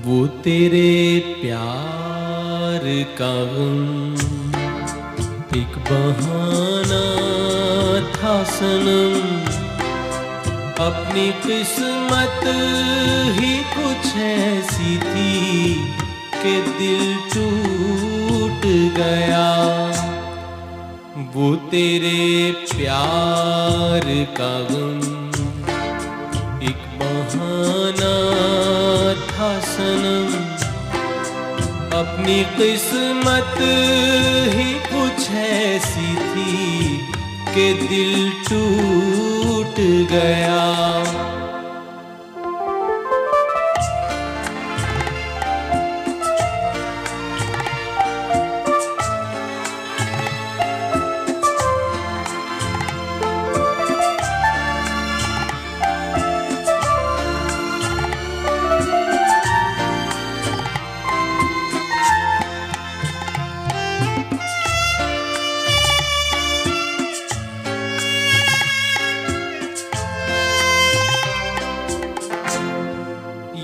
वो तेरे प्यार का गम एक बहाना था सनम, अपनी किस्मत ही कुछ ऐसी थी कि दिल टूट गया। वो तेरे प्यार का गम एक बहाना था सनम, अपनी किस्मत ही कुछ ऐसी थी कि दिल टूट गया।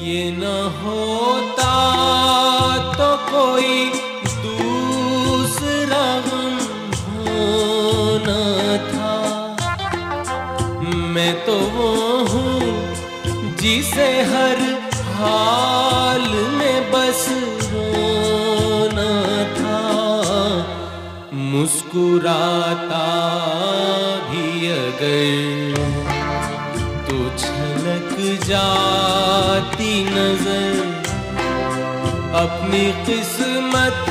ये न होता तो कोई दूसरा गम होना था। मैं तो वो हूँ जिसे हर हाल में बस रोना था। मुस्कुराता भी अगर तो छलक जाती नजर, अपनी किस्मत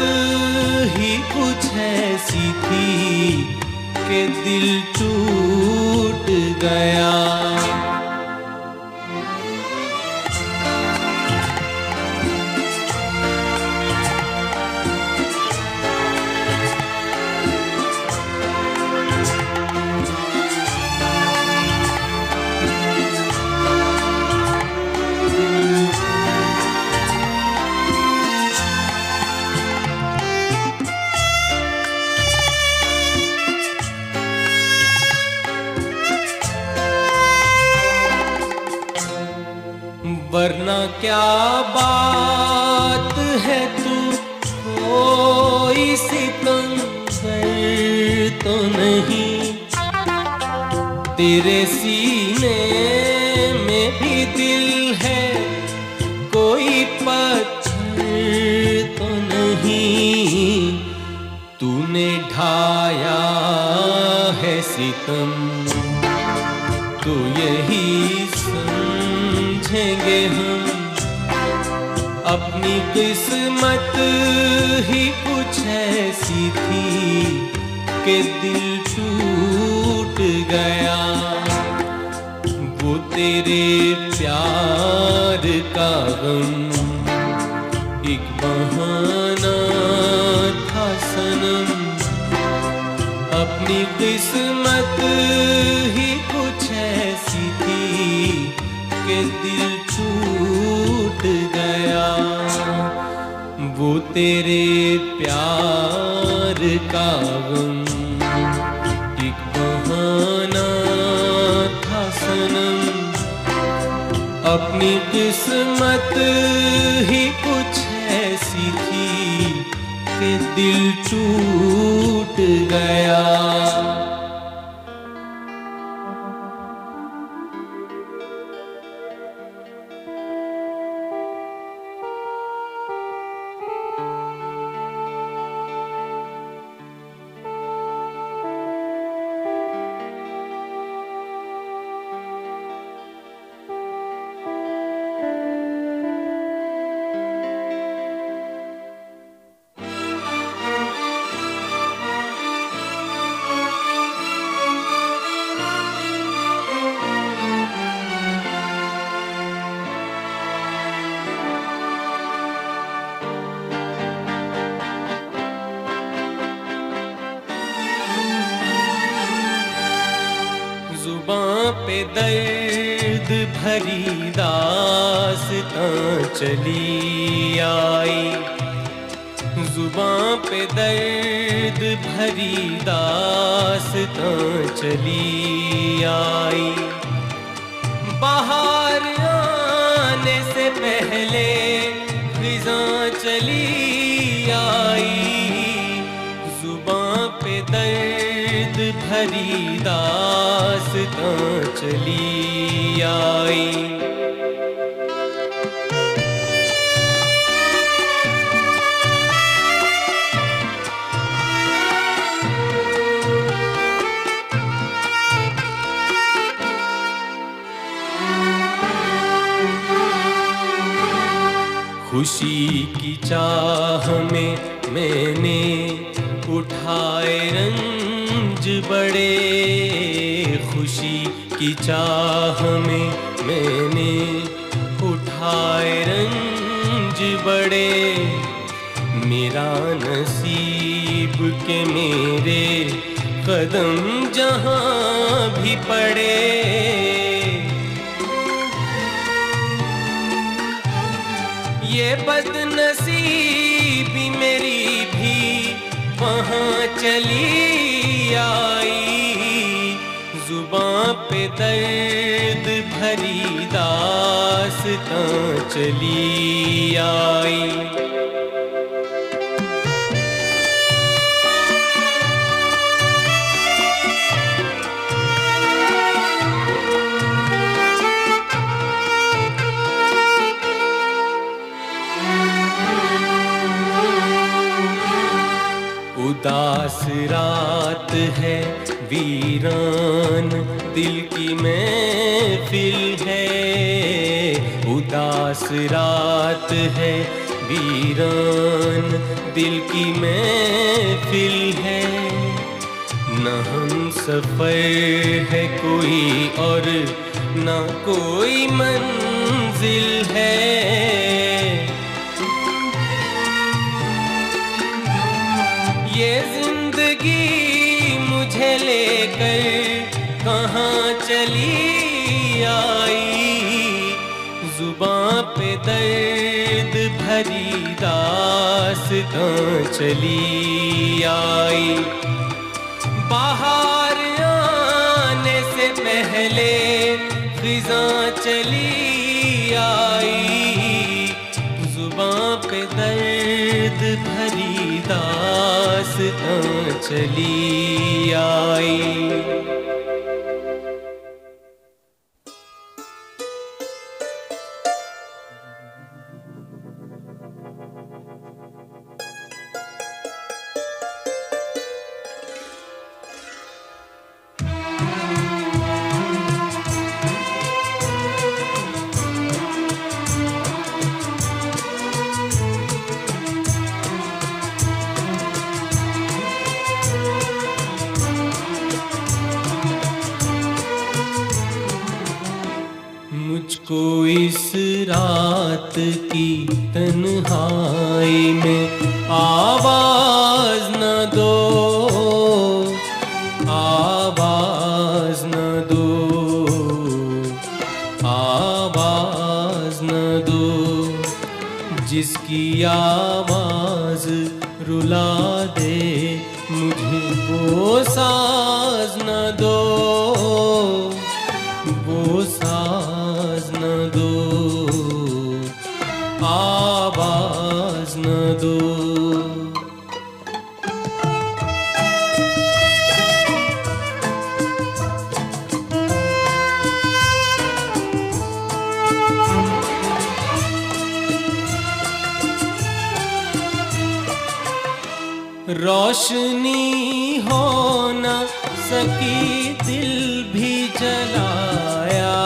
ही कुछ ऐसी थी कि दिल टूट गया। वरना क्या बात है तू कोई सितमगर तो नहीं, तेरे सीने में भी दिल है कोई पत्थर तो नहीं। तूने ढाया है सितम तो यही समझेंगे हम, अपनी किस्मत ही कुछ ऐसी थी कि दिल टूट गया। वो तेरे प्यार का गम एक बहाना था सनम, अपनी किस्मत ही कुछ ऐसी थी कि दिल टूट गया। वो तेरे प्यार का गम एक बहाना था सनम, अपनी किस्मत ही कुछ ऐसी थी कि दिल टूट गया। जुबां पे दर्द भरी दास्तां चली आई, जुबां पे दर्द भरी दास्तां चली आई। बाहर आने से पहले भरी दास्तां चली आई। खुशी की चाह में मैंने उठाए रंज बड़े, खुशी की चाह में मैंने उठाए रंज बड़े। मेरा नसीब के मेरे कदम जहाँ भी पड़े, ये बदनसीबी मेरी भी वहाँ चली आई। जुबां पे दर्द भरी दास्तां चली आई। उदास रात है वीरान दिल की महफिल है, उदास रात है वीरान दिल की महफिल है। न हम सफर है कोई और न कोई मंजिल है। ये जिंदगी मुझे लेकर कहाँ चली आई। जुबां पे दर्द भरी दास्तां चली आई। बाहर आने से पहले खिज़ां चली आई। जुबां पे दर्द भरी दास्तां चली आई। मुझको इस रात की तन्हाई में आवाज न दो, आवाज न दो, आवाज न दो। जिसकी आवाज रुला दे मुझे वो साज न दो, वो साज न दो, आवाज न दो। रोशनी हो न सकी दिल भी जलाया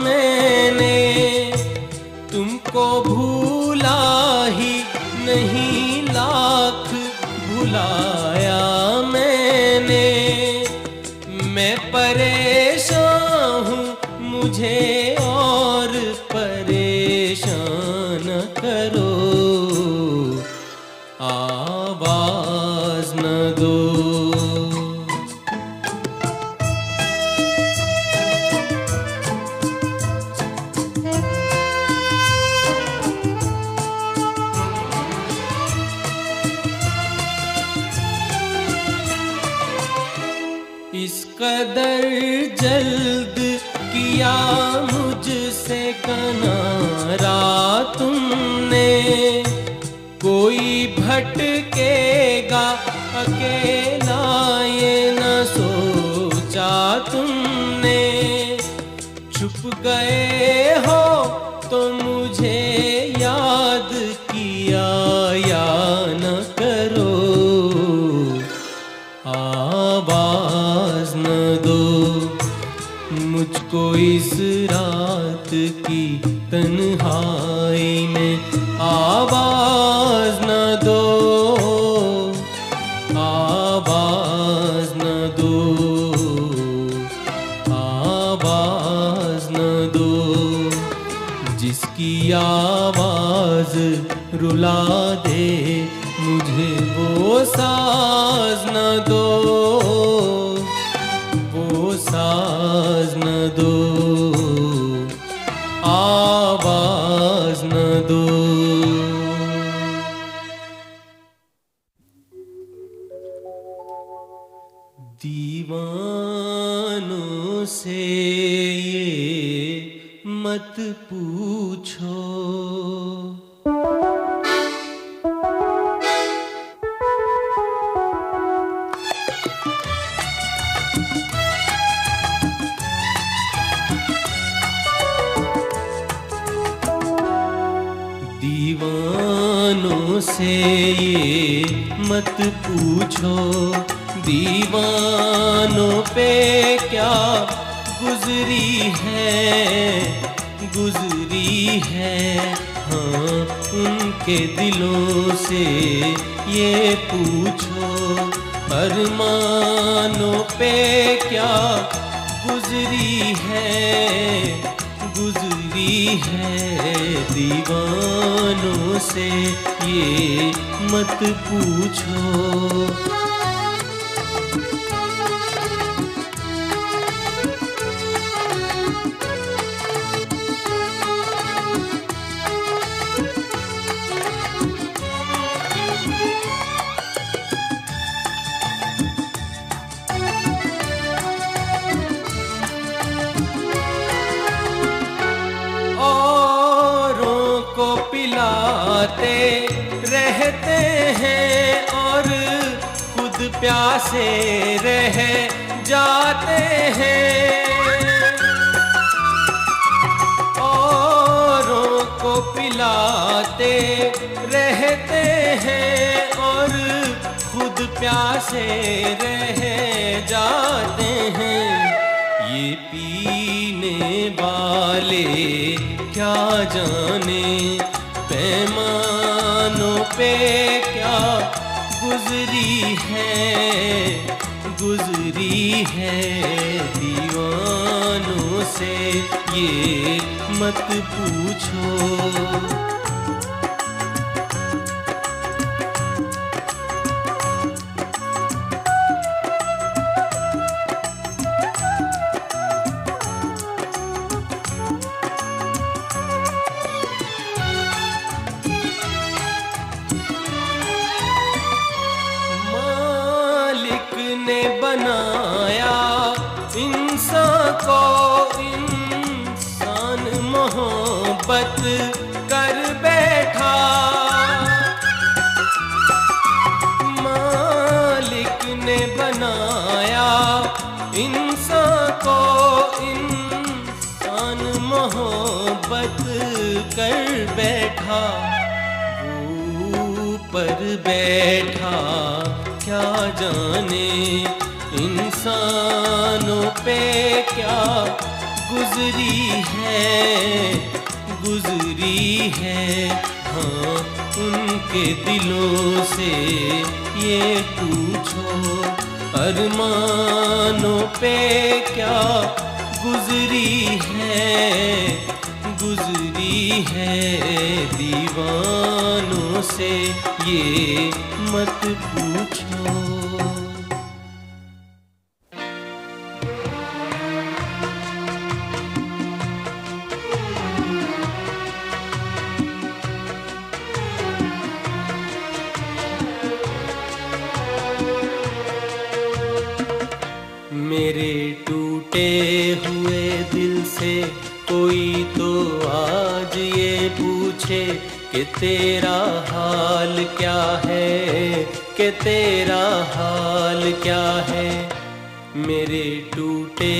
मैंने, तुमको भूला ही नहीं लाख भुलाया मैंने। मैं परेशान हूँ मुझे और परेशान न करो, आवाज न दो। इस कदर जल्द किया मुझसे किनारा तुमने, कोई भटकेगा अकेला ये न सोचो सोचा तुमने, छुप गए हो तो मुझे याद किया या न करो, आवाज न दो मुझको इस रात की तन्हाई में, आवाज न दो, आवाज न दो, आवाज न दो, जिसकी आवाज रुला दे मुझे वो साज न दो, वो साज न दो, आवाज न दो। दीवानों से ये मत पूछो, दीवानों से ये मत पूछो, दीवानों पे क्या गुजरी है, हाँ उनके दिलों से ये पूछो, अरमानों पे क्या गुजरी है, दीवानों से ये मत पूछो। पिलाते रहते हैं और खुद प्यासे रह जाते हैं, औरों को पिलाते रहते हैं और खुद प्यासे रह जाते हैं, ये पीने वाले क्या जाने पैमानों पे क्या गुजरी है, दीवानों से ये मत पूछो। बनाया इंसान को, इंसान मोहब्बत कर बैठा, मालिक ने बनाया इंसान को, इंसान मोहब्बत कर बैठा, ऊपर बैठा क्या जाने इंसानों पे क्या गुजरी है, हाँ उनके दिलों से ये पूछो, अरमानों पे क्या गुजरी है, दीवानों से ये मत पूछो। मेरे टूटे हुए दिल से कोई तो आज ये पूछे कि तेरा हाल क्या है, कि तेरा हाल क्या है, मेरे टूटे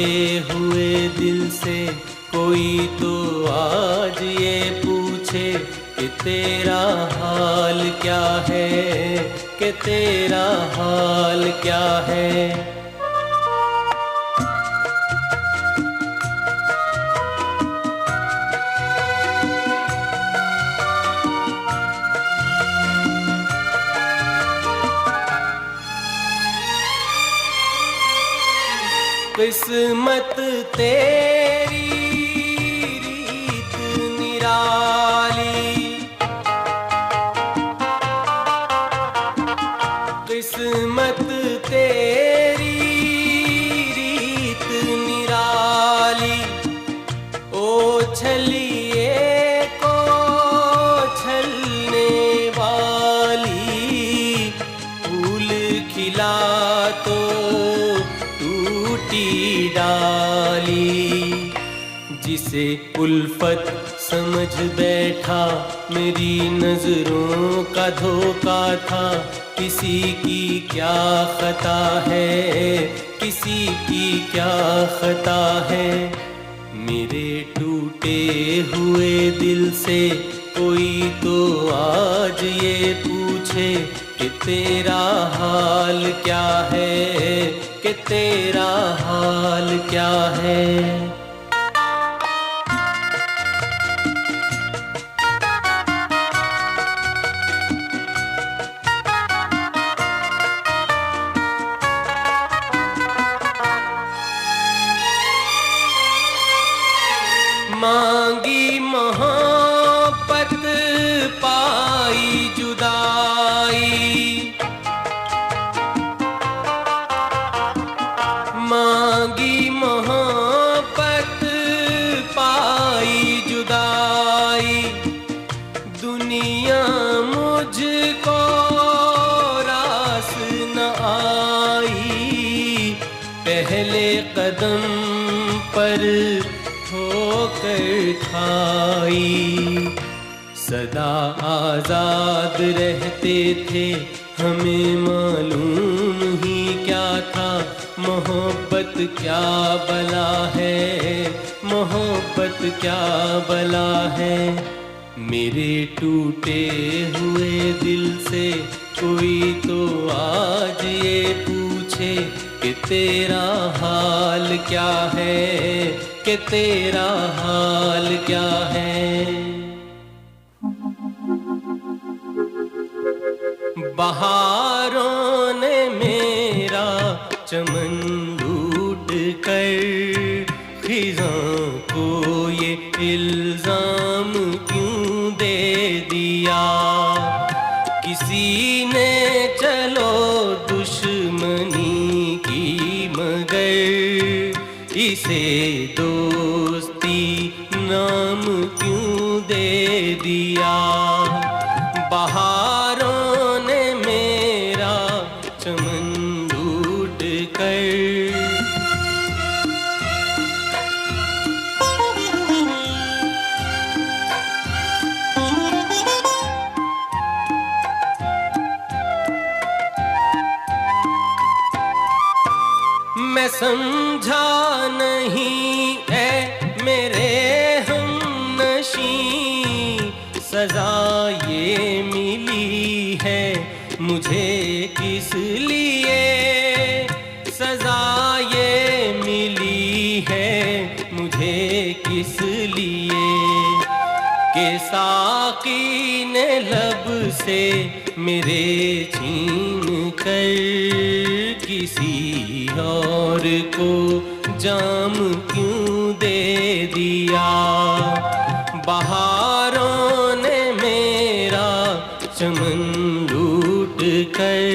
हुए दिल से कोई तो आज ये पूछे कि तेरा हाल क्या है, कि तेरा हाल क्या है। किस्मत तेरी रीत निराली, किस्मत तेरी रीत निराली। ओ छलिए को छलने वाली, फूल खिला तो डाली। जिसे उल्फत समझ बैठा मेरी नजरों का धोखा था। किसी की क्या खता है, किसी की क्या खता है। मेरे टूटे हुए दिल से कोई तो आज ये पूछे कि तेरा हाल क्या है, कि तेरा हाल क्या है। मांगी मोहब्बत पाई जुदाई, मांगी मोहब्बत पाई जुदाई। दुनिया मुझको रास न आई, पहले कदम पर ठोकर खाई। सदा आजाद रहते थे, हमें मालूम ही क्या था। मोहब्बत क्या बला है, मोहब्बत क्या बला है। मेरे टूटे हुए दिल से कोई तो आज ये पूछे कि तेरा हाल क्या है, कि तेरा हाल क्या है। बहारों ने मेरा चमन लूट कर खिज़ां को ये इल्जाम क्यों दे दिया। किसी ने चलो दुश्मनी की, मगर इसे दोस्ती नाम क्यों दे दिया। बहारों ने मेरा चमन लूट कर मैं समझा नहीं है मेरे हमनशी, सजा ये मिली है मुझे किस लिए। सजा ये मिली है मुझे किस लिए, कि साकी ने लब से मेरे छीन कर किसी और को जाम क्यों दे दिया। बहारों ने मेरा चमन लूट कर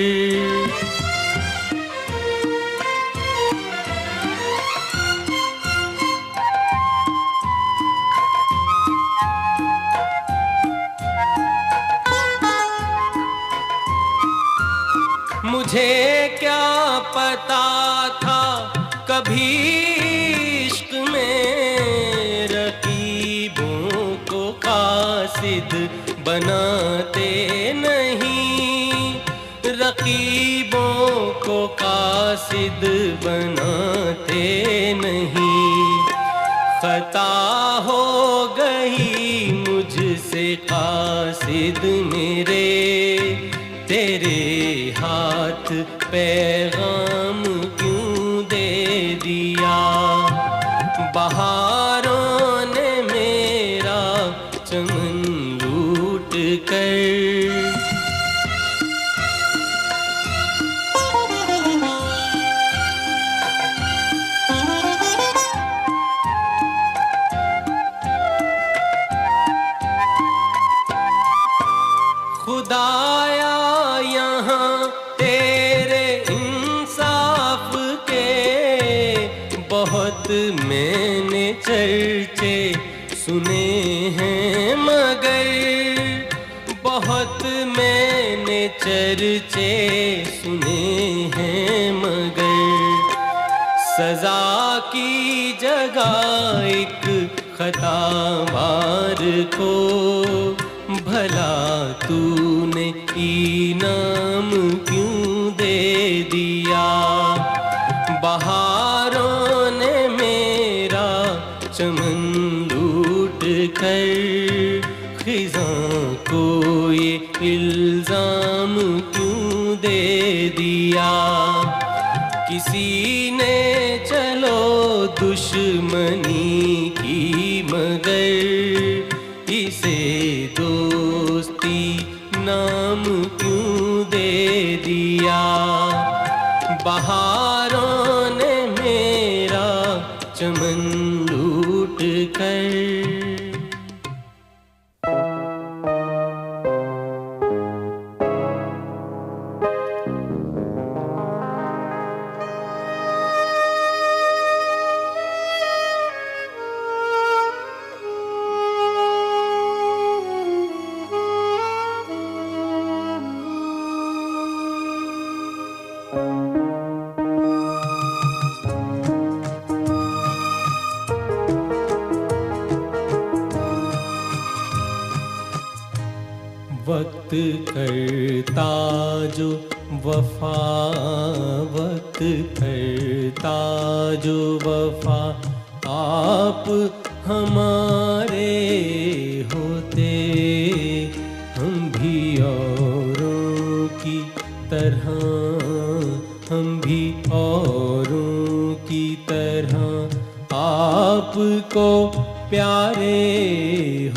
मुझे क्या पता था कभी इश्क में रकीबों को कासिद बनाते नहीं, रकीबों को कासिद बनाते नहीं। खता हो गई मुझसे कासिद मेरे, तेरे हाथ पैगाम क्यों दे दिया। बहारों ने मेरा चमन लूट कर, खुदाया यहाँ तेरे इंसाफ के बहुत मैंने चर्चे सुने हैं, मगर बहुत मैंने चर्चे सुने हैं, मगर सजा की जगह एक खता बार को भला तूने इनाम क्यों दे दिया। बहारों ने मेरा चमन लूट कर, खिज़ां को ये इल्जाम क्यों दे दिया। किसी ने चलो दुश्मनी की, मगर इसे दोस्ती नाम क्यों दे दिया। बहारों ने मेरा चमन लूट कर, वक्त करता जो वफा, वक्त करता जो वफा, आप हमारे होते, हम भी औरों की तरह, हम भी औरों की तरह आपको प्यारे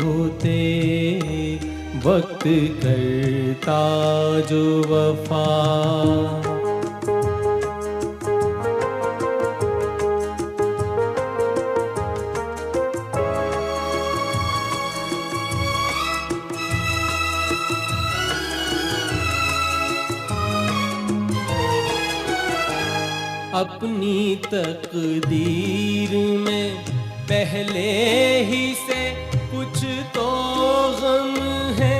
होते। वक्त करता जो वफा, अपनी तकदीर में पहले ही से कुछ तो गम है।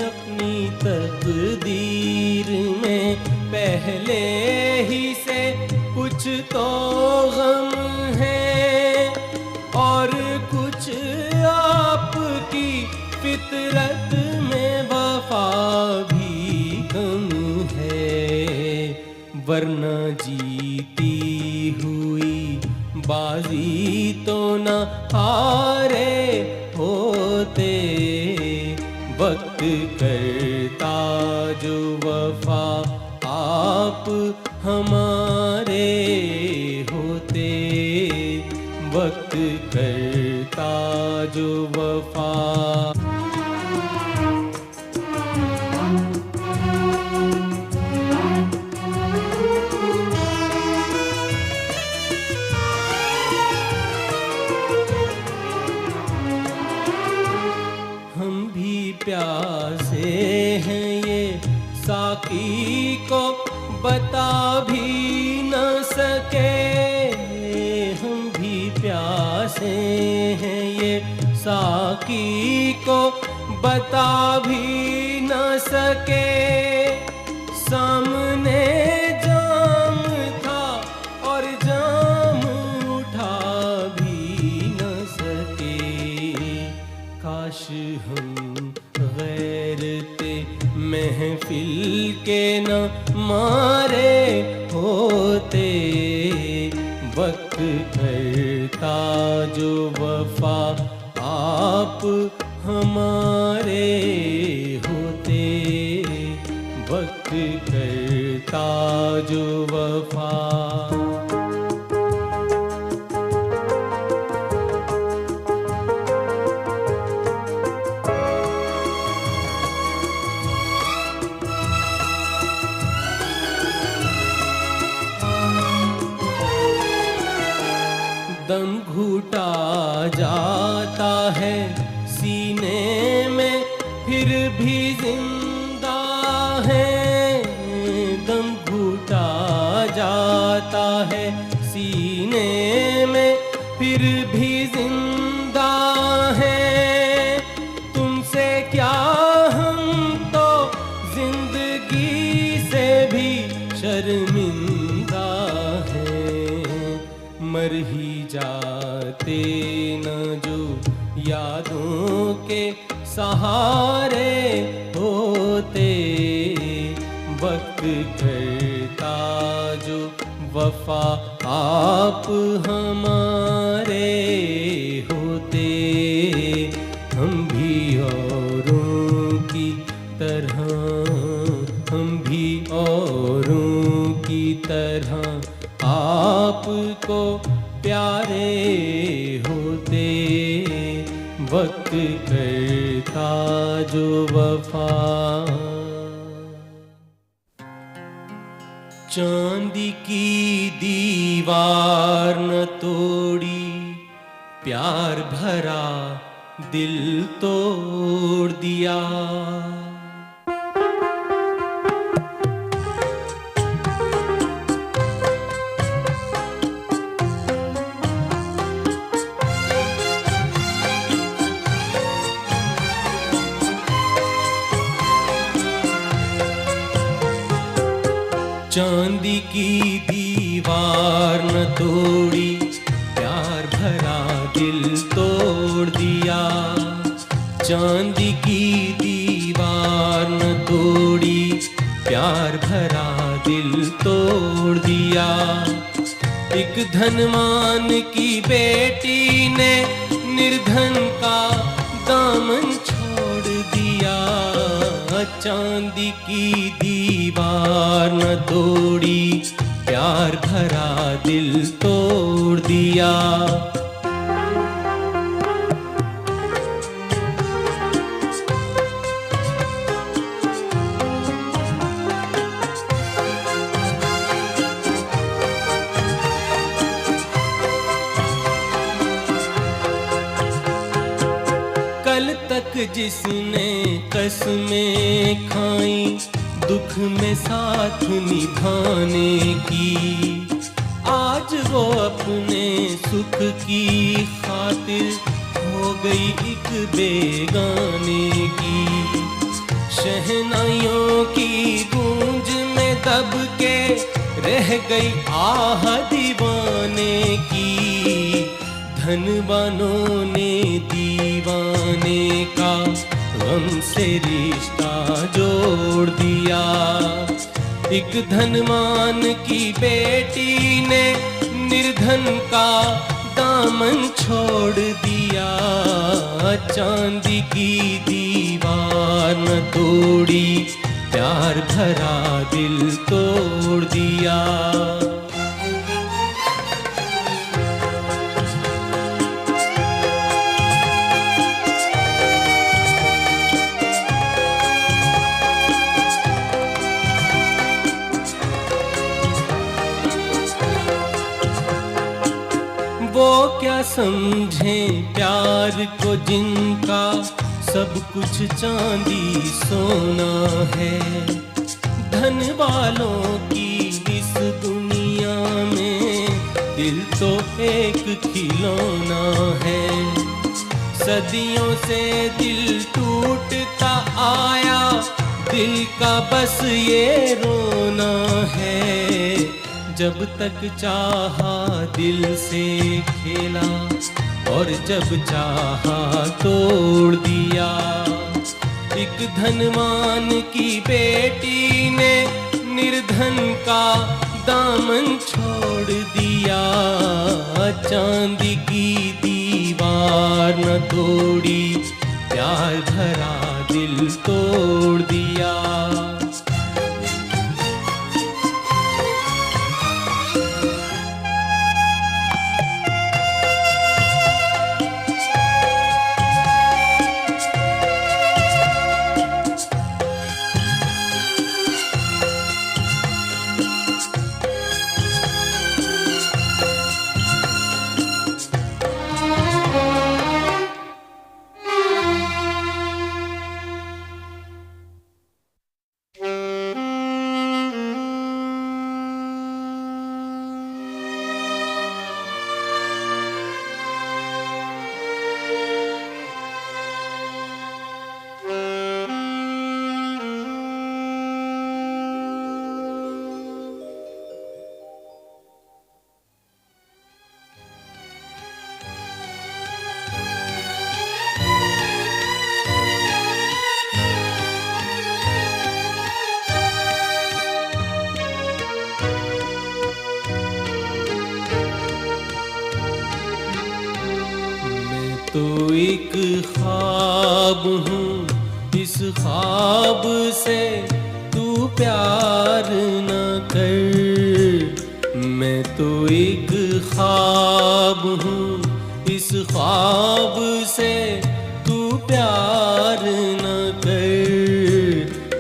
अपनी तकदीर में पहले ही से कुछ तो गम है, और कुछ आपकी फितरत में वफा भी कम है। वरना जीती हुई बाजी तो न हारे होते। वक्त करता जो वफा, आप हमारे होते। वक्त करता जो वफा, प्यासे हैं ये साकी को बता भी न सके। हम भी प्यासे हैं ये साकी को बता भी न सके। सामने जाम था और जाम उठा भी न सके। काश हम गैर ते महफिल के न मारे होते। वक्त करता जो वफा आप हमारे होते। वक्त करता जो वफा। दम घुटा जाता है सीने में फिर भी जिंदा है। दम घुटा जाता है सीने में फिर भी जिंदा है। तुमसे क्या हम तो जिंदगी से भी शर्मिंदा हैं। मर ही जाते न जो यादों के सहारे होते। वक्त करता जो वफा आप हमारे होते। हम भी औरों की तरह, हम भी औरों की तरह आपको प्यारे होते। वक्त करता जो वफा। चांदी की दीवार न तोड़ी, प्यार भरा दिल तोड़ दिया। चांदी की दीवार न तोड़ी, प्यार भरा दिल तोड़ दिया। चांदी की दीवार न तोड़ी, प्यार भरा दिल तोड़ दिया। एक धनवान की बेटी ने निर्धन का दामन छोड़ दिया। चांदी की दीवार न तोड़ी, प्यार भरा दिल तोड़ दिया। कल तक जिसने कसमें खाई, दुख में साथ निभाने की, आज वो अपने सुख की खातिर हो गई एक बेगाने की। शहनाइयों की गूंज में दब के रह गई आह दीवाने की। धनवानों ने दीवाने का गम से रिश्ता जोड़ दिया। एक धनवान की बेटी ने निर्धन का दामन छोड़ दिया। चांदी की दीवार न तोड़ी, प्यार भरा दिल तोड़ दिया। वो क्या समझे प्यार को जिनका सब कुछ चांदी सोना है। धन वालों की इस दुनिया में दिल तो एक खिलौना है। सदियों से दिल टूटता आया, दिल का बस ये रोना है। जब तक चाहा दिल से खेला और जब चाहा तोड़ दिया। एक एक धनवान की बेटी ने निर्धन का दामन छोड़ दिया, चांदी की दीवार न तोड़ी, प्यार भरा दिल तोड़ दिया। तो एक ख्वाब हूँ, इस ख्वाब से तू प्यार न कर। मैं तो एक ख्वाब हूँ, इस ख्वाब से तू प्यार न कर।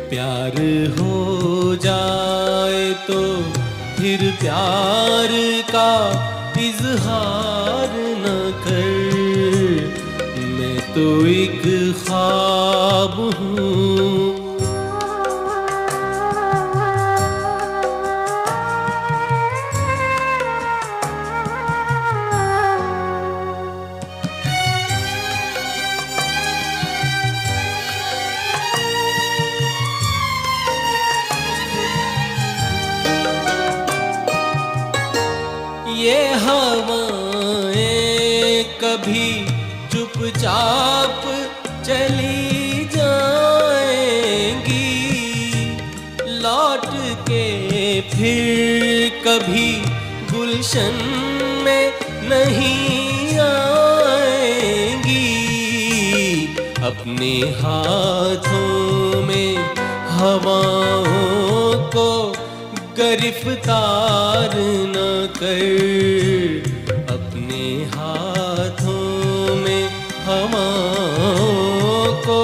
प्यार हो जाए तो फिर प्यार का इजहार न कर। तो एक ख्वाब हूँ। ये हवाएं कभी चुपचाप चली जाएंगी, लौट के फिर कभी गुलशन में नहीं आएंगी। अपने हाथों में हवाओं को गिरफ्तार न कर। अपने हाथों में हवाओं को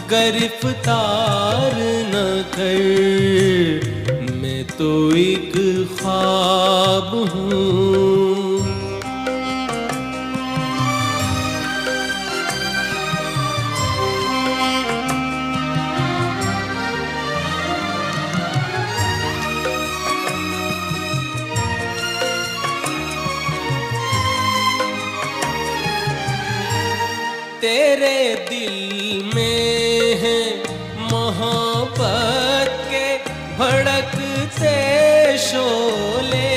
गिरफ्तार न कर। मैं तो एक ख्वाब हूँ। तेरे दिल में है मोहब्बत के भड़कते शोले,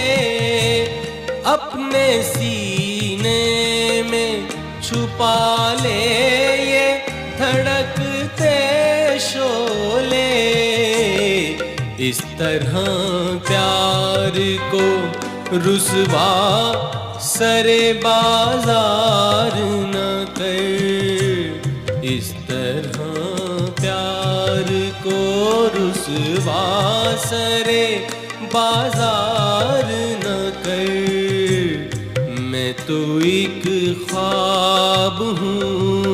अपने सीने में छुपा ले ये धड़कते शोले। इस तरह प्यार को रुसवा सरे बाजार न कर। इस तरह प्यार को रुसवा सरे बाजार न कर। मैं तो एक ख्वाब हूँ।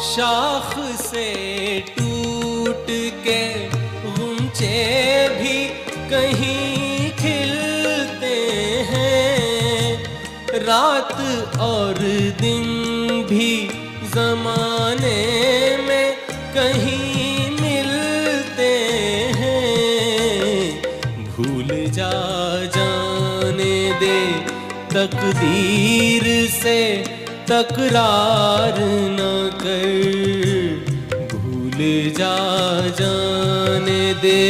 शाख से टूट के गुंचे भी कहीं खिलते हैं। रात और दिन भी ज़माने में कहीं मिलते हैं। भूल जा जाने दे तकदीर से तकरार न कर, भूल जा जाने दे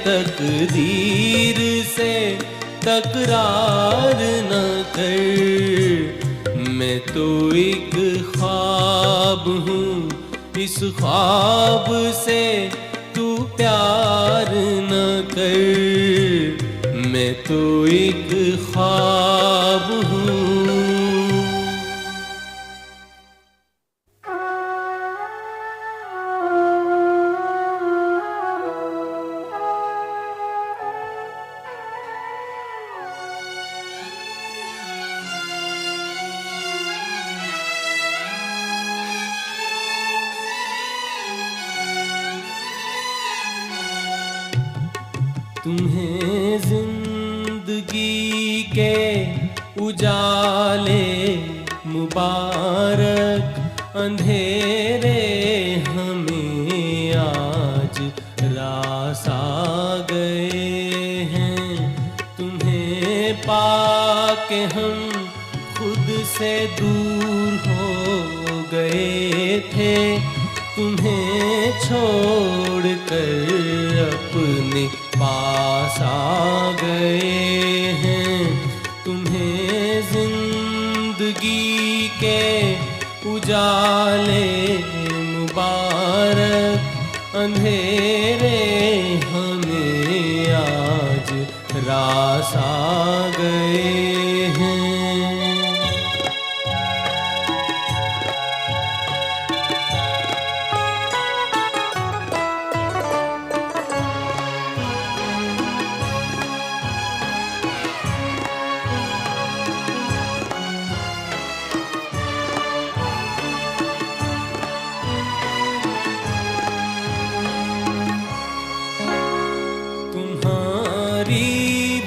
तकदीर से तकरार न कर। मैं तो एक ख्वाब हूँ, इस ख्वाब से तू प्यार न कर। मैं तो एक ख्वाब हूँ। तुम्हें जिंदगी के उजाले मुबारक, अंधेरे हमें आज रास आ गए हैं। तुम्हें पाके हम खुद से दूर हो गए थे, तुम्हें छोड़ कर अपने पास आ गए हैं। तुम्हें जिंदगी के उजाले मुबारक, अंधेरे हमें आज रास आ गए हैं।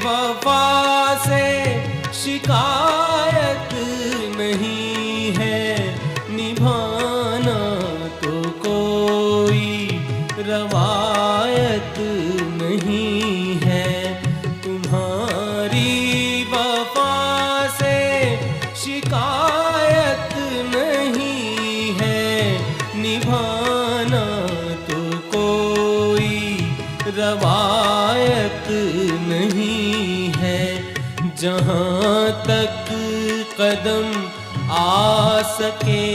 वफा से शिकायत नहीं है, निभाना तो कोई रवायत नहीं है। तुम्हारी वफा से शिकायत नहीं है, निभाना तो कोई रवायत नहीं है। जहाँ तक कदम आ सके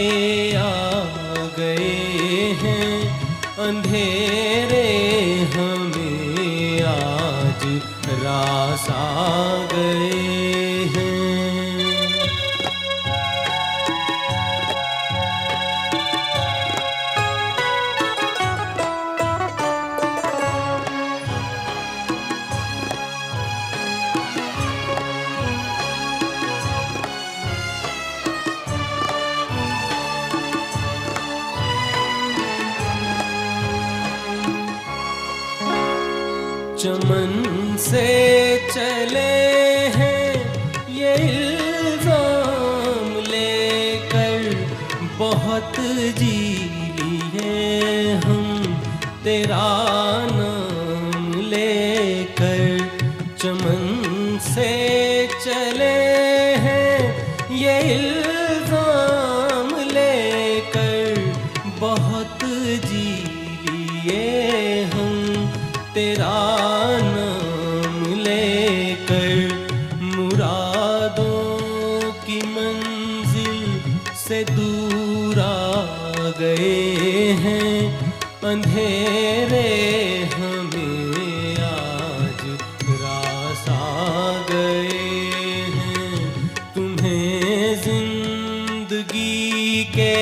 आ गए हैं, अंधेरे हमें आज रास आ गए हैं। चमन से चले हैं ये इल्जाम लेकर, बहुत जी लिए हम तेरा नाम लेकर। चमन से चले हैं ये इल्जाम लेकर, बहुत जी लिए हम तेरा नाम लेकर। मुरादों की मंजिल से दूर आ गए हैं, अंधेरे हमें आज रास आ गए हैं। तुम्हें जिंदगी के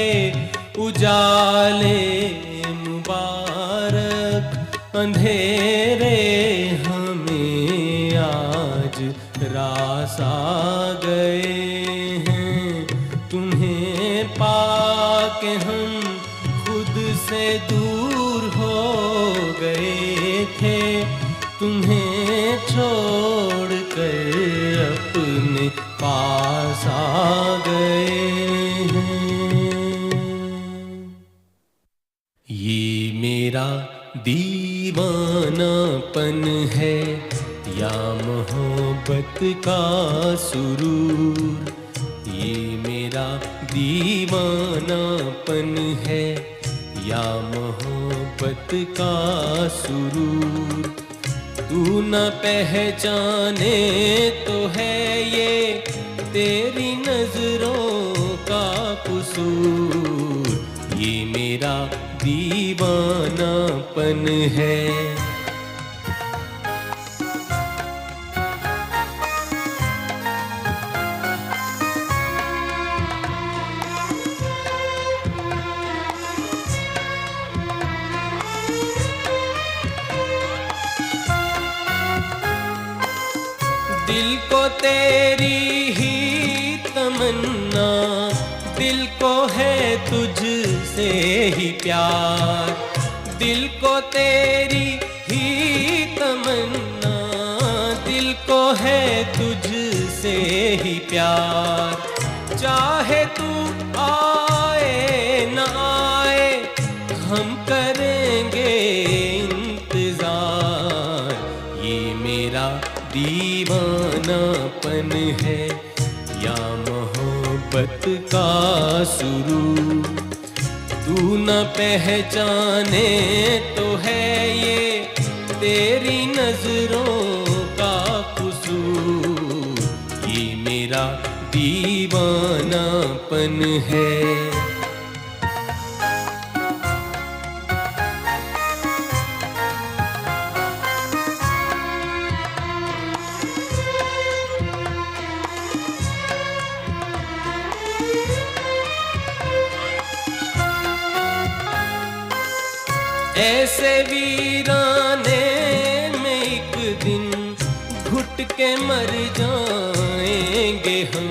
उजाले मुबारक, अंधेरे हमें आज रास आ गए हैं। तुम्हें पाके हम खुद से दूर हो गए थे, तुम्हें छोड़ कर अपने पास आ गए हैं। ये मेरा दीवानापन है, या मोहब्बत का सुरूर, ये मेरा दीवानापन है। या मोहब्बत का सुरूर, तू न पहचाने तो है ये तेरी नजरों का कसूर, ये मेरा दीवानापन है। दिल को तेरी ही तमन्ना, दिल को है तुझसे ही प्यार। दिल को तेरी ही तमन्ना, दिल को है तुझसे ही प्यार। चाहे तू आए न आए, हम करेंगे इंतजार, ये मेरा दीवानापन है। या मोहब्बत का सुरूर, तू न पहचाने तो है ये तेरी नजरों का कसूर, ये मेरा दीवानापन है। ऐसे वीराने में एक दिन घुट के मर जाएंगे हम।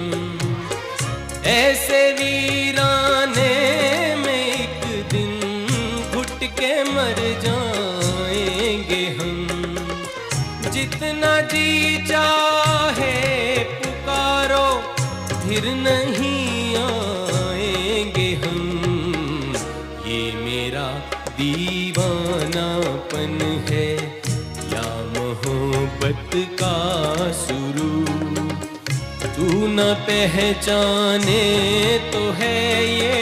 ऐसे वीराने में एक दिन घुट के मर जाएंगे हम। जितना जी चाहे पुकारो, फिर नहीं आएंगे हम, ये मेरा दीवानापन है। या मोहब्बत का सुरूर, तू न पहचाने तो है ये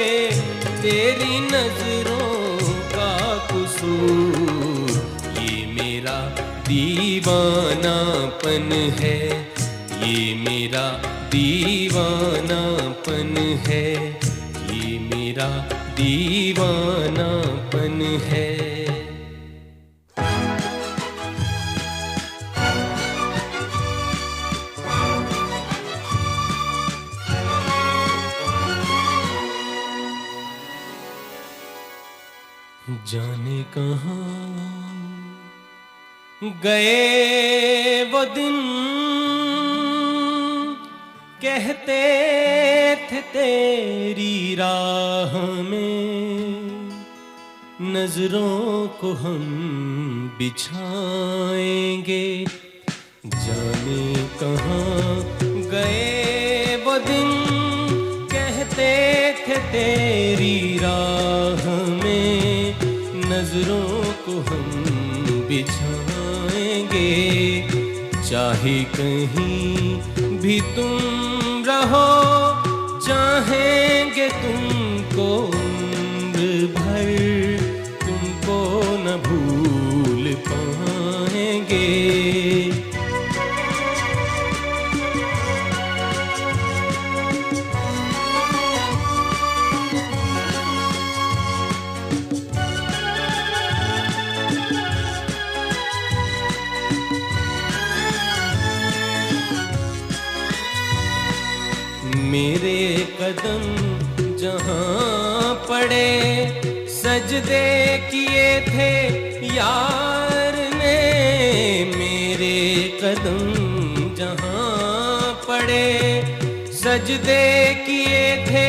तेरी नजरों का कसूर, ये मेरा दीवानापन है। ये मेरा दीवानापन है, ये मेरा दीवानापन है। जाने कहाँ गए वो दिन, कहते थे तेरी राह में नजरों को हम बिछाएंगे। जाने कहाँ गए वो दिन, कहते थे तेरी राह में नजरों को हम बिछाएंगे। चाहे कहीं भी तुम रहो, चाहेंगे तुमको उम्र भर, तुमको न भूल पाएंगे। मेरे कदम जहाँ पड़े, सजदे किए थे यार ने। मेरे कदम जहाँ पड़े, सजदे किए थे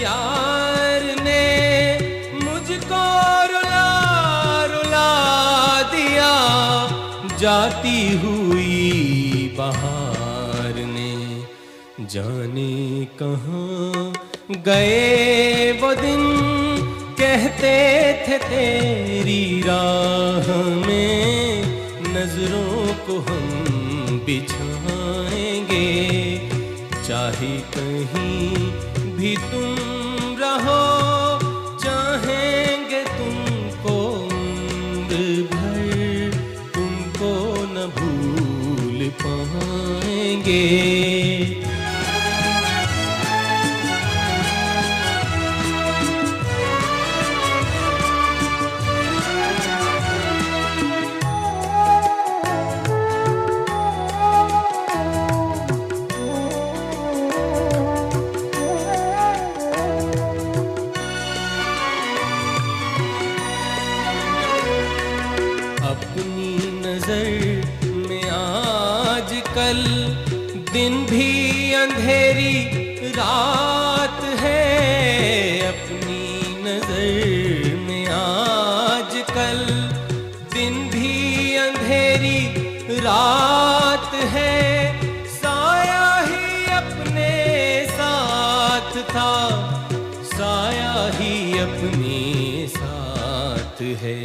यार ने। मुझको रुला रुला दिया जाती हुई बहार ने। जाने कहाँ गए वो दिन, कहते थे तेरी राह में नजरों को हम बिछाएंगे। चाहे कहीं भी तुम रहो, चाहेंगे तुमको उम्र भर, तुमको न भूल पाएंगे। अपनी नजर में आजकल दिन भी अंधेरी रात है। अपनी नजर में आजकल दिन भी अंधेरी रात है। साया ही अपने साथ था, साया ही अपने साथ है।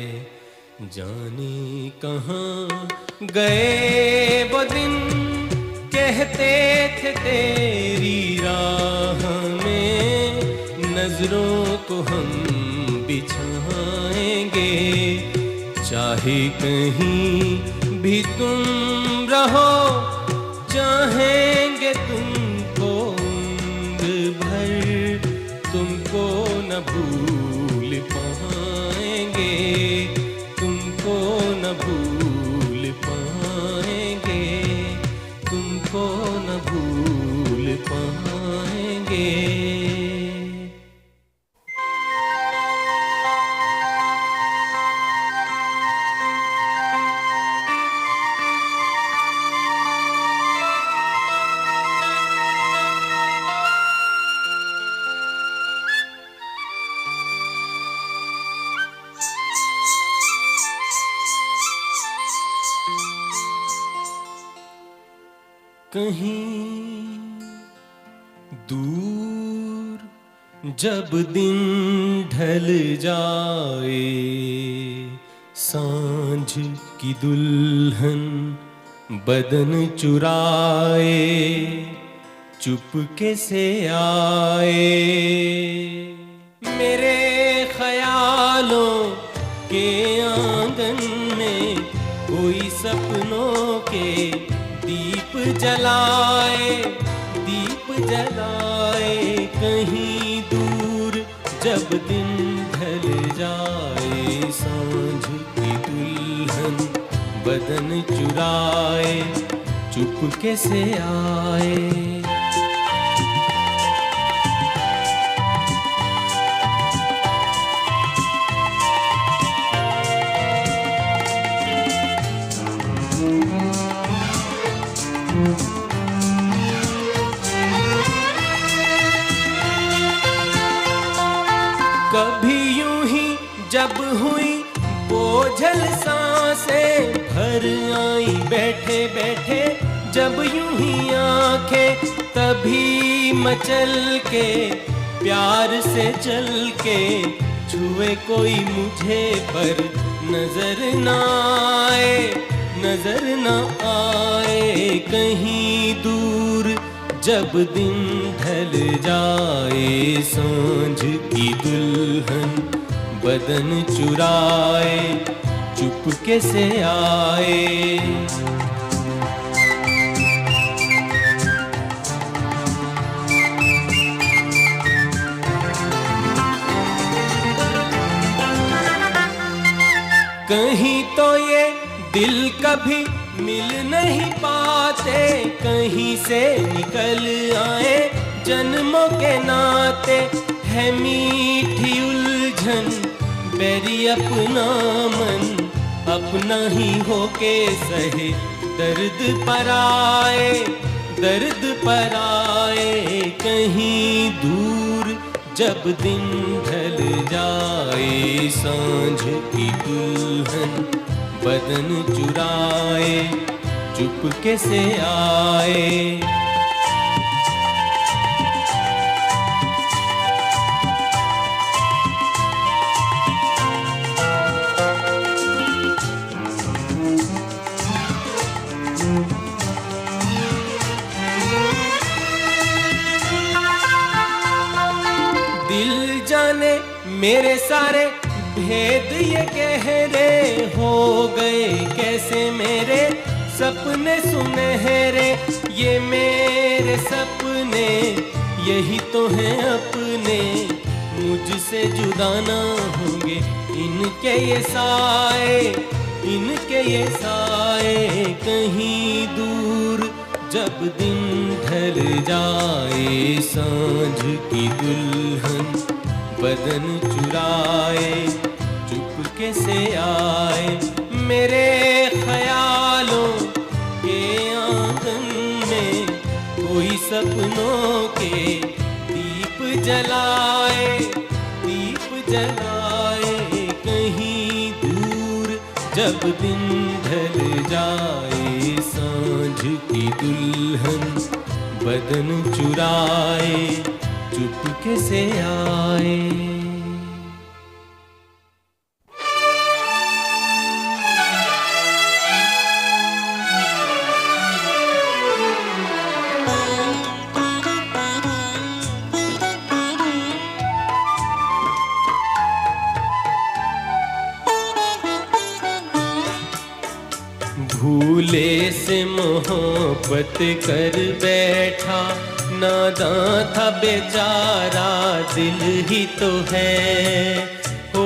जाने कहाँ गए वो दिन, कहते थे तेरी राह में नजरों को हम बिछाएंगे। चाहे कहीं भी तुम रहो, चाहेंगे तुमको उम्र भर, तुमको न भूल पाएंगे। तुमको न भूल पाएंगे, तुमको न भूल पाएंगे। कहीं दूर जब दिन ढल जाए, सांझ की दुल्हन बदन चुराए चुपके से आए। मेरे ख्यालों के आंगन में कोई सपनों के दीप जलाए, दीप जलाए। कहीं दूर जब दिन ढल जाए, सांझ की दुल्हन बदन चुराए चुपके से आए। कभी यूं ही जब हुई बोझल सांसें भर आई बैठे बैठे, जब यूं ही आंखें तभी मचल के प्यार से चल के छुए कोई मुझे पर नजर न आए, नजर न आए। कहीं दूर जब दिन ढल जाए, सांझ की दुल्हन बदन चुराए चुपके से आए। कहीं तो ये दिल कभी मिल नहीं पाते, कहीं से निकल आए जन्मों के नाते। है मीठी उलझन बैरी अपना मन, अपना ही होके सहे दर्द पर आए, दर्द पर आए। कहीं दूर जब दिन ढल जाए, सांझ की दुल्हन बदन चुराए चुपके से आए। दिल जाने मेरे सारे भेद ये गहरे हो गए कैसे मेरे सपने सुनहरे। ये मेरे सपने यही तो हैं अपने, मुझसे जुदा ना होंगे इनके ये साए, इनके ये साए। कहीं दूर जब दिन ढल जाए, सांझ की दुल्हन बदन चुराए चुपके से आए मेरे ख्यालों के आंगन में। कोई सपनों के दीप जलाए, दीप जलाए। कहीं दूर जब दिन ढल जाए, सांझ की दुल्हन बदन चुराए चुपके से आए। भूले से मोहब्बत कर बैठा, नादां था बेचारा दिल ही तो है। हो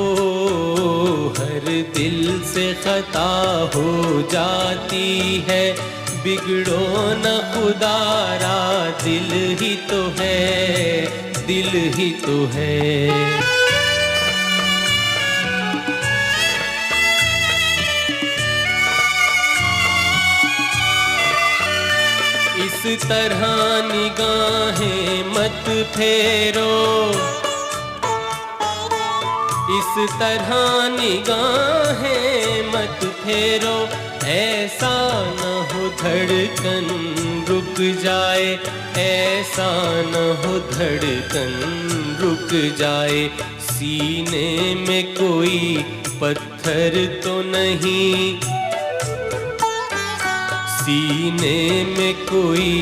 हर दिल से खता हो जाती है, बिगड़ो न खुदारा दिल ही तो है, दिल ही तो है। इस तरह निगाहें मत फेरो, इस तरह निगाहें मत फेरो। ऐसा न हो धड़कन रुक जाए, ऐसा न हो धड़कन रुक जाए। सीने में कोई पत्थर तो नहीं, सीने में कोई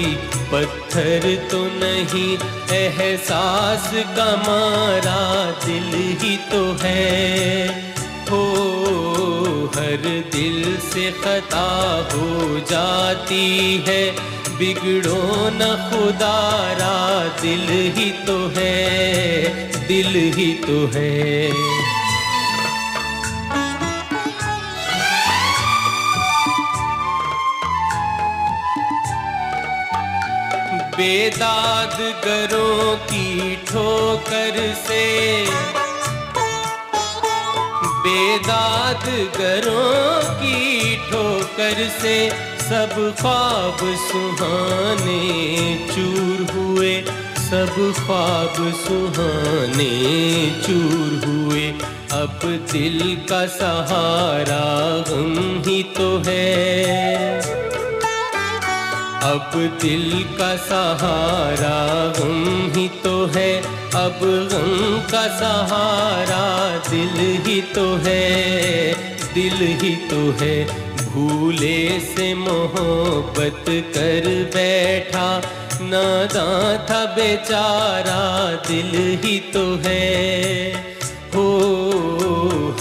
पत्थर तो नहीं। एहसास का मारा दिल ही तो है। हो हर दिल से खता हो जाती है, बिगड़ो न खुदारा दिल ही तो है, दिल ही तो है। बेदादगरों की ठोकर से, बेदादगरों की ठोकर से सब ख्वाब सुहाने चूर हुए, सब ख्वाब सुहाने चूर हुए। अब दिल का सहारा गम ही तो है, अब दिल का सहारा गम ही तो है। अब गम का सहारा दिल ही तो है, दिल ही तो है। भूले से मोहब्बत कर बैठा, नादां था बेचारा दिल ही तो है। हो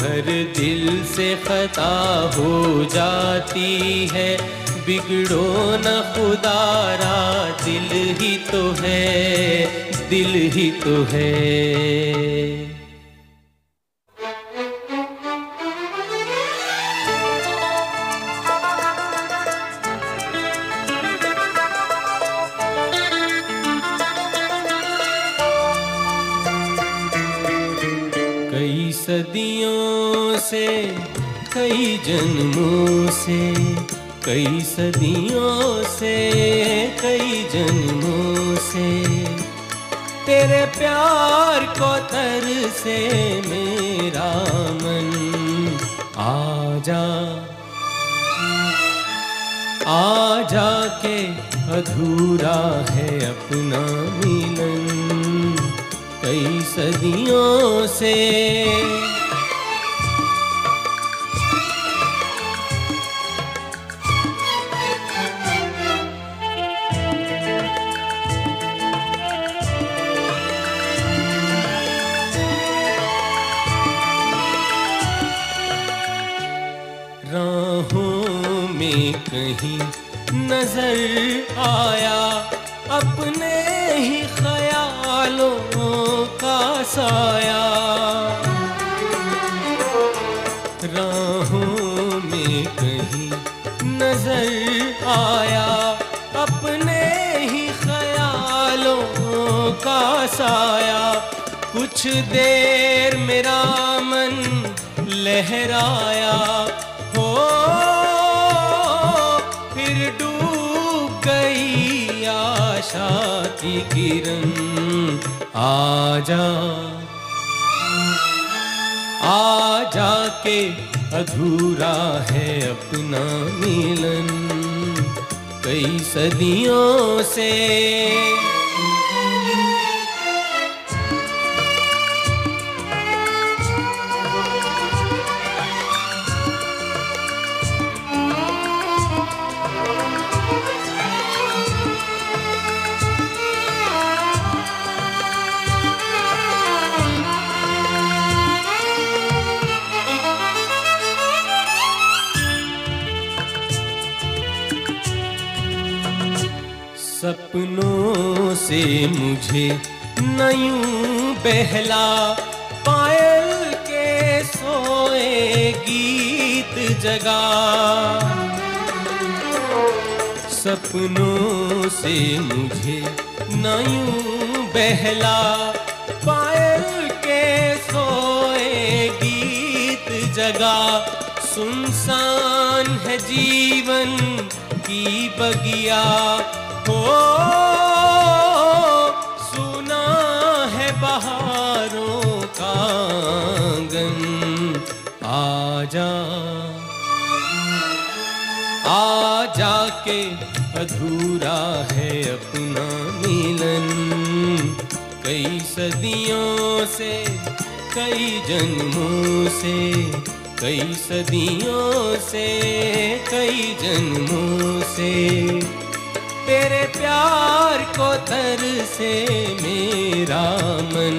हर दिल से खता हो जाती है, बिगड़ो न खुदारा दिल ही तो है, दिल ही तो है। कई सदियों से, कई जन्मों से, कई सदियों से, कई जन्मों से तेरे प्यार को तरसे मेरा मन। आजा आजा के अधूरा है अपना मिलन कई सदियों से। कहीं नजर आया, अपने ही ख्यालों का साया। राहों में कहीं नजर आया, अपने ही ख्यालों का साया। कुछ देर मेरा मन लहराया, हो फिर डूब गई आशा की किरण। आजा आजा के अधूरा है अपना मिलन कई सदियों से। सपनों से मुझे न यूं बहला, पायल के सोए गीत जगा। सपनों से मुझे न यूं बहला, पायल के सोए गीत जगा। सुनसान है जीवन की बगिया, हो सुना है बहारों का आंगन। आजा आजा के अधूरा है अपना मिलन कई सदियों से, कई जन्मों से, कई सदियों से, कई जन्मों से। तेरे प्यार को तरसे मेरा मन।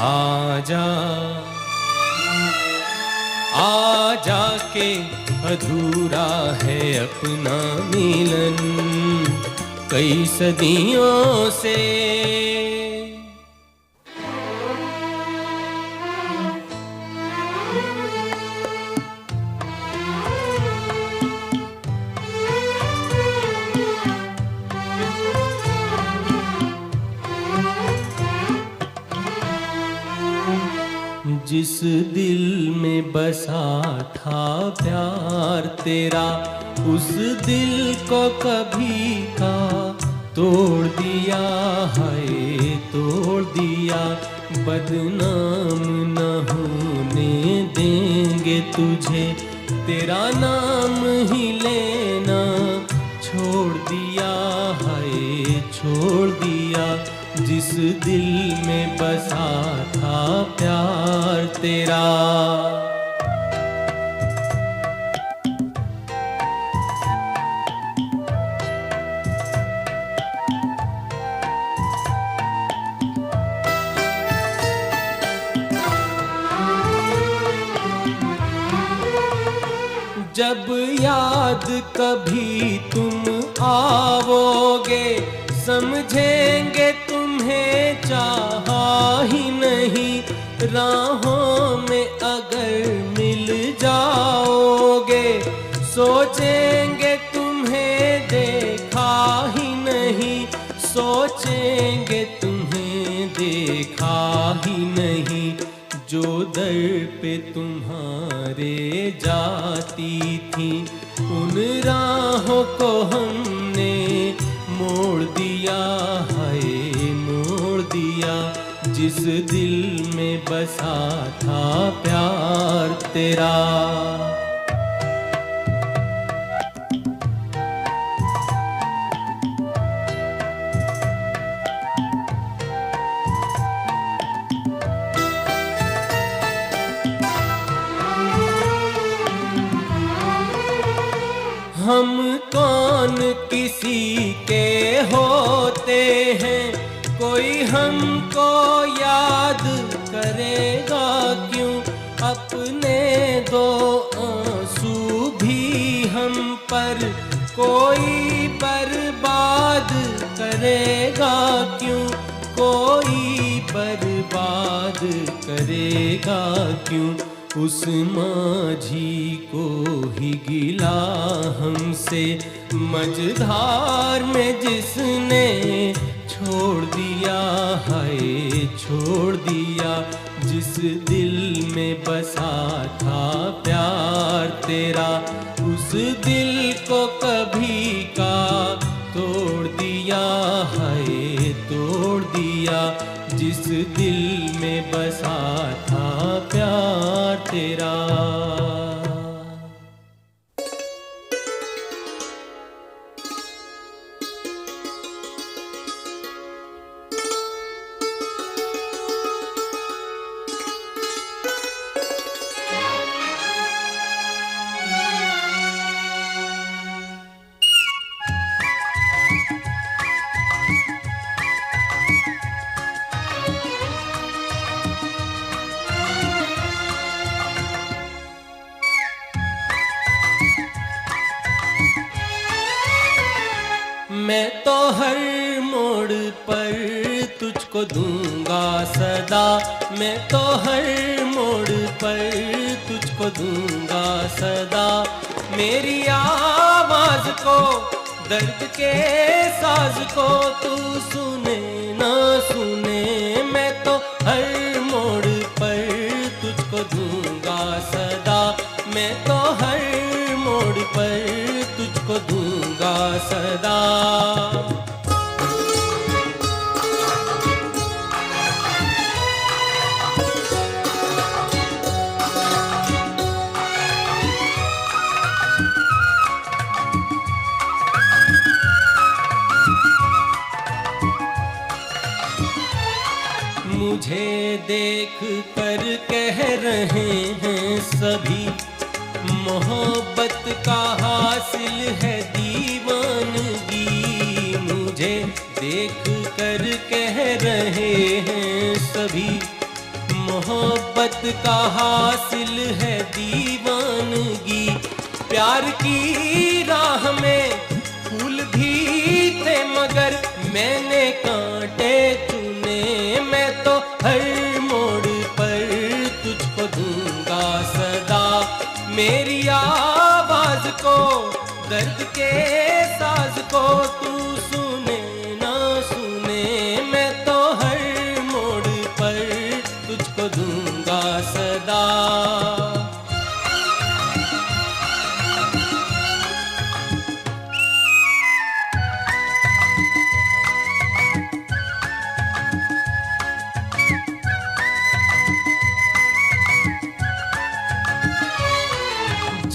आजा आजा के अधूरा है अपना मिलन कई सदियों से। जिस दिल में बसा था प्यार तेरा, उस दिल को कभी का तोड़ दिया है, तोड़ दिया। बदनाम न होने देंगे तुझे, तेरा नाम ही लेना छोड़ दिया है, छोड़ दिया। जिस दिल में बसा था प्यार तेरा। जब याद कभी तुम आओगे, समझेंगे तुम्हें चाहा ही नहीं। राहों में अगर मिल जाओगे, सोचेंगे तुम्हें देखा ही नहीं, सोचेंगे तुम्हें देखा ही नहीं। जो दर पे तुम्हारे जाती थी, उन राहों को हमने मोड़ दिया है, मोड़ दिया। जिस दिल में बसा था प्यार तेरा। हम कौन किसी के होते हैं, कोई हमको याद करेगा क्यों। अपने दो आंसू भी हम पर कोई बर्बाद करेगा क्यों, कोई बर्बाद करेगा क्यों, उस माझी को ही गिला हमसे, मझधार में जिसने छोड़ दिया है, छोड़ दिया, जिस दिल में बसा था प्यार तेरा, उस दिल को कभी का तोड़ दिया है, तोड़ दिया, जिस दिल में बसा था प्यार तेरा। मैं तो हर मोड़ पर तुझको दूंगा सदा, मैं तो हर मोड़ पर तुझको दूंगा सदा, मेरी आवाज को, दर्द के साज को तू सुने ना सुने, मैं तो हर मोड़ पर तुझको दूंगा सदा, मैं तो हर मोड़ पर तुझको दूंगा सदा। मुझे देख कर कह रहे हैं सभी, मोहब्बत का हासिल है दीवानगी, मुझे देख कर कह रहे हैं सभी, मोहब्बत का हासिल है दीवानगी, प्यार की राह में फूल भी थे मगर मैंने कांटे चुने, मैं तो हर मोड़ पर तुझको दूंगा सदा, मेरी आवाज को, दर्द के साज को तू सुने ना सुने, मैं तो हर मोड़ पर तुझको दूंगा सदा।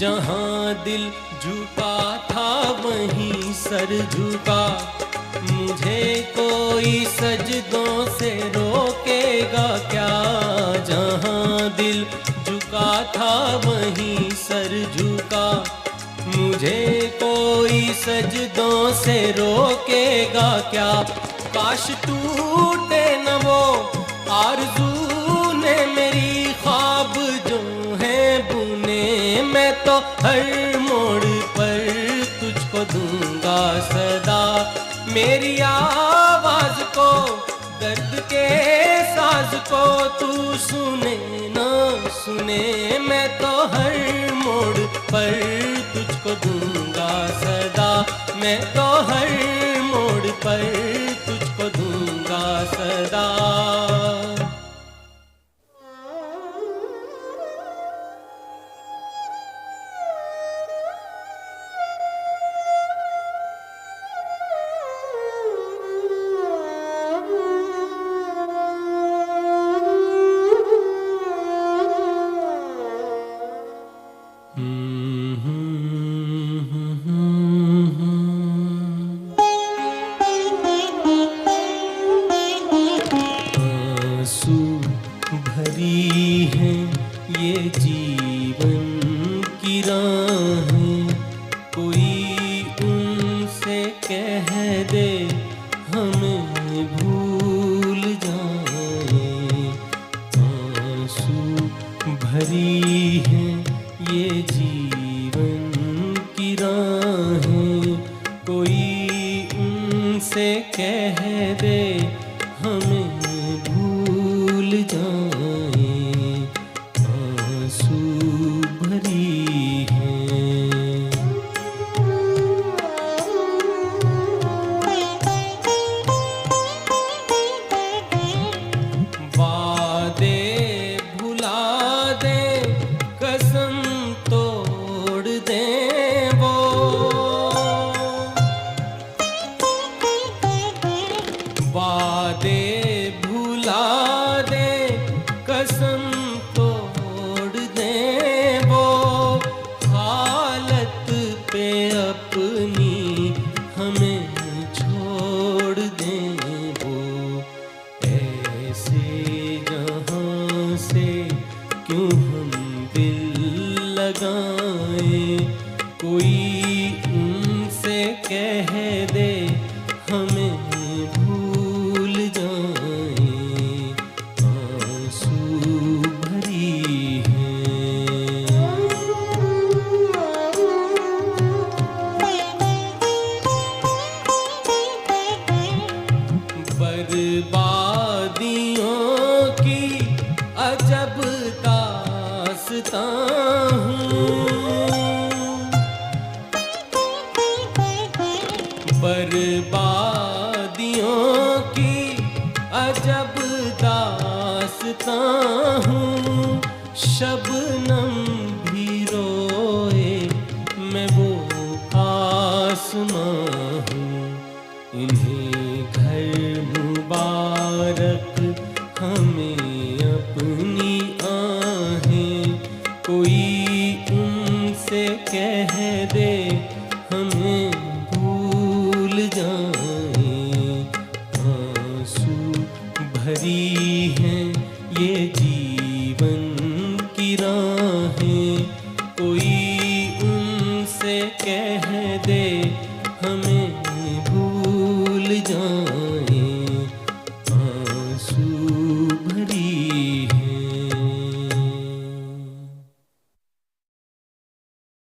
जहाँ दिल झुका था वहीं सर झुका, मुझे कोई सजदों से रोकेगा क्या, जहाँ दिल झुका था वहीं सर झुका, मुझे कोई सजदों से रोकेगा क्या, काश टूटे न वो आरज़ू ने मेरी ख्वाब जो है बुने, मैं तो हर मोड़ पर तुझको दूंगा सदा, मेरी आवाज को, दर्द के साज को तू सुने ना सुने, मैं तो हर मोड़ पर तुझको दूंगा सदा, मैं तो हर मोड़ पर तुझको दूंगा सदा। भरी है ये जीवन की राहें, कोई उनसे कह दे हमें भूल जाए, आंसू भरी है ये जीवन की राहें, जाएं, आंसू भरी हैं। वादे भुला दे, कसम तोड़ दे वो, वादे भुला दे, कसम तोड़ दे वो, हालत पे अपनी हमें छोड़ दे वो। ऐसे जहां से क्यों हम दिल लगाएं, कोई उनसे कह दे हमें भूल जाएं, आंसू भरी हैं। बर्बादियों की अजब दास्तां हूँ, बर्बादियों की अजब दास्तां हूँ। शबनम भी रोए, मैं वो आसमां हूँ। इन्हें घर मुबारक, हमें अपनी आहें, कोई उनसे कह दे हमें भूल जाएं, आंसू भरी हैं ये जीवन की राहें, कोई उनसे कह दे हमें